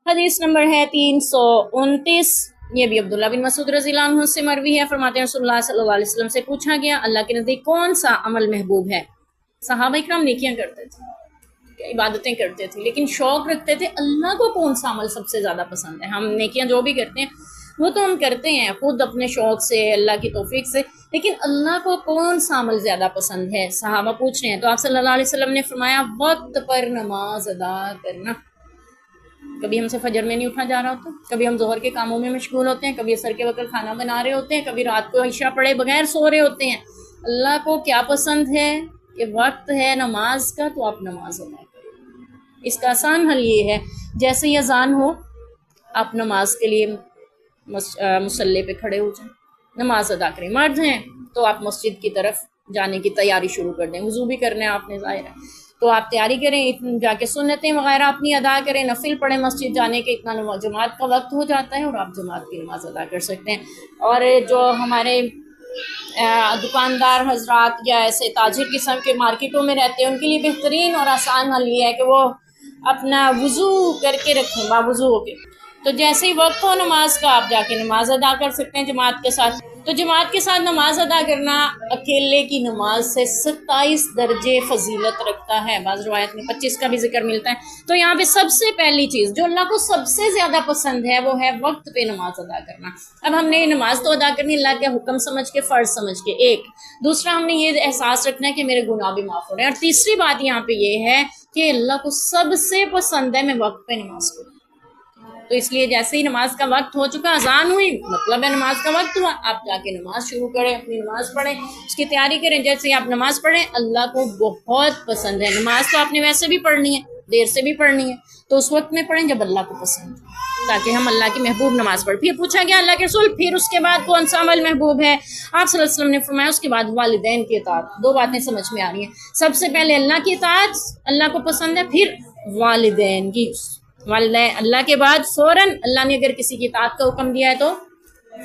حدیث نمبر ہے 329، یہ بھی عبداللہ بن مسعود رضی اللہ عنہ سے مروی ہے۔ فرماتے ہیں رسول اللہ صلی اللہ علیہ وسلم سے پوچھا گیا اللہ کے نزدیک کون سا عمل محبوب ہے؟ صحابہ اکرام نیکیاں کرتے تھے، عبادتیں کرتے تھے، لیکن شوق رکھتے تھے اللہ کو کون سا عمل سب سے زیادہ پسند ہے۔ ہم نیکیاں جو بھی کرتے ہیں وہ تو ہم کرتے ہیں خود اپنے شوق سے، اللہ کی توفیق سے، لیکن اللہ کو کون سا عمل زیادہ پسند ہے؟ صحابہ پوچھ رہے ہیں تو آپ صلی اللہ علیہ وسلم نے فرمایا وقت پر نماز ادا کرنا۔ کبھی ہم سے فجر میں نہیں اٹھا جا رہا ہوتا، کبھی ہم ظہر کے کاموں میں مشغول ہوتے ہیں، کبھی عصر کے وقت کھانا بنا رہے ہوتے ہیں، کبھی رات کو عشاء پڑھے بغیر سو رہے ہوتے ہیں۔ اللہ کو کیا پسند ہے کہ وقت ہے نماز کا تو آپ نماز ادا کریں۔ اس کا آسان حل یہ ہے جیسے ہی اذان ہو آپ نماز کے لیے مصلی پہ کھڑے ہو جائیں، نماز ادا کریں۔ مرد ہیں تو آپ مسجد کی طرف جانے کی تیاری شروع کر دیں، وضو بھی کرنا ہے آپ نے ظاہر ہے تو آپ تیاری کریں، جا کے سنتیں وغیرہ اپنی ادا کریں، نفل پڑھیں مسجد جانے کے، اتنا جماعت کا وقت ہو جاتا ہے اور آپ جماعت کی نماز ادا کر سکتے ہیں۔ اور جو ہمارے دکاندار حضرات یا ایسے تاجر قسم کے مارکیٹوں میں رہتے ہیں ان کے لیے بہترین اور آسان حل یہ ہے کہ وہ اپنا وضو کر کے رکھیں، باوضو ہو کے، تو جیسے ہی وقت ہو نماز کا آپ جا کے نماز ادا کر سکتے ہیں جماعت کے ساتھ۔ تو جماعت کے ساتھ نماز ادا کرنا اکیلے کی نماز سے 27 درجے فضیلت رکھتا ہے، بعض روایت میں 25 کا بھی ذکر ملتا ہے۔ تو یہاں پہ سب سے پہلی چیز جو اللہ کو سب سے زیادہ پسند ہے وہ ہے وقت پہ نماز ادا کرنا۔ اب ہم نے نماز تو ادا کرنی اللہ کے حکم سمجھ کے، فرض سمجھ کے، ایک دوسرا ہم نے یہ احساس رکھنا ہے کہ میرے گناہ بھی معاف ہو رہے ہیں، اور تیسری بات یہاں پہ یہ ہے کہ اللہ کو سب سے پسند ہے میں وقت پہ نماز پڑھوں۔ تو اس لیے جیسے ہی نماز کا وقت ہو چکا، اذان ہوئی، مطلب ہے نماز کا وقت ہوا، آپ جا کے نماز شروع کریں، اپنی نماز پڑھیں، اس کی تیاری کریں۔ جیسے ہی آپ نماز پڑھیں اللہ کو بہت پسند ہے، نماز تو آپ نے ویسے بھی پڑھنی ہے، دیر سے بھی پڑھنی ہے، تو اس وقت میں پڑھیں جب اللہ کو پسند ہے، تاکہ ہم اللہ کی محبوب نماز پڑھیں۔ پھر پوچھا گیا اللہ کے رسول پھر اس کے بعد کون سا عمل محبوب ہے؟ آپ صلی اللہ علیہ وسلم نے فرمایا اس کے بعد والدین کی اطاعت۔ دو باتیں سمجھ میں آ رہی ہیں، سب سے پہلے اللہ کی اطاعت اللہ کو پسند ہے، پھر والدین کی، والدین اللہ کے بعد فوراً اللہ نے اگر کسی کی اطاعت کا حکم دیا ہے تو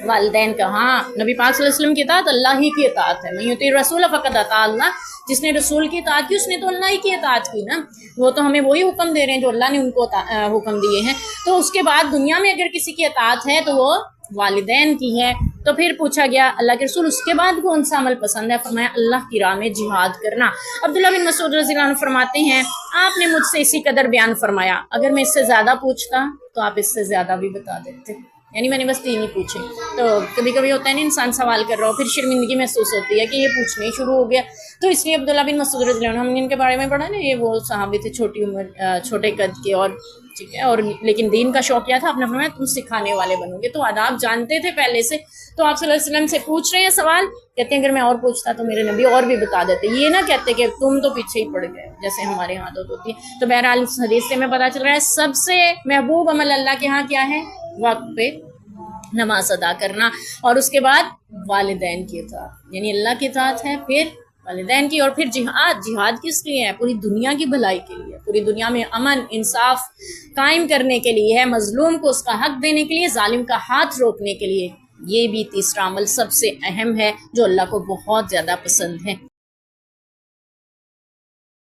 والدین کا۔ ہاں نبی پاک صلی اللہ علیہ وسلم کی اطاعت اللہ ہی کی اطاعت ہے، من یطیع الرسول فقد اطاع اللہ، جس نے رسول کی اطاعت کی اس نے تو اللہ ہی کی اطاعت کی نا، وہ تو ہمیں وہی حکم دے رہے ہیں جو اللہ نے ان کو حکم دیے ہیں۔ تو اس کے بعد دنیا میں اگر کسی کی اطاعت ہے تو وہ والدین کی ہے۔ تو پھر پوچھا گیا اللہ کے رسول اس کے بعد کون سا عمل پسند ہے؟ فرمایا اللہ کی راہ میں جہاد کرنا۔ عبداللہ بن مسعود رضی اللہ عنہ فرماتے ہیں آپ نے مجھ سے اسی قدر بیان فرمایا، اگر میں اس سے زیادہ پوچھتا تو آپ اس سے زیادہ بھی بتا دیتے، یعنی میں نے بس 3 ہی پوچھے۔ تو کبھی کبھی ہوتا ہے نا انسان سوال کر رہا ہو پھر شرمندگی محسوس ہوتی ہے کہ یہ پوچھنے ہی شروع ہو گیا، تو اس لیے عبداللہ بن مسعود رضی اللہ عنہ، ہم نے ان کے بارے میں پڑھا نا، یہ وہ صحابی تھے چھوٹی عمر، چھوٹے قد کے، اور ٹھیک ہے، اور لیکن دین کا شوق کیا تھا، آپ نے فرمایا تم سکھانے والے بنو گے، تو آداب جانتے تھے پہلے سے۔ تو آپ صلی اللہ علیہ وسلم سے پوچھ رہے ہیں سوال، کہتے ہیں اگر میں اور پوچھتا تو میرے نبی اور بھی بتا دیتے، یہ نہ کہتے کہ تم تو پیچھے ہی پڑ گئے جیسے ہمارے یہاں عادت ہوتی ہے۔ تو بہرحال اس حدیث سے ہمیں پتہ چل رہا ہے سب سے محبوب عمل اللہ کے ہاں کیا ہے؟ وقت پہ نماز ادا کرنا، اور اس کے بعد والدین کی اطاعت، یعنی اللہ کی اطاعت ہے، پھر والدین کی، اور پھر جہاد۔ جہاد کس لیے ہے؟ پوری دنیا کی بھلائی کے لیے، پوری دنیا میں امن انصاف قائم کرنے کے لیے ہے، مظلوم کو اس کا حق دینے کے لیے، ظالم کا ہاتھ روکنے کے لیے۔ یہ بھی تیسرا عمل سب سے اہم ہے جو اللہ کو بہت زیادہ پسند ہے۔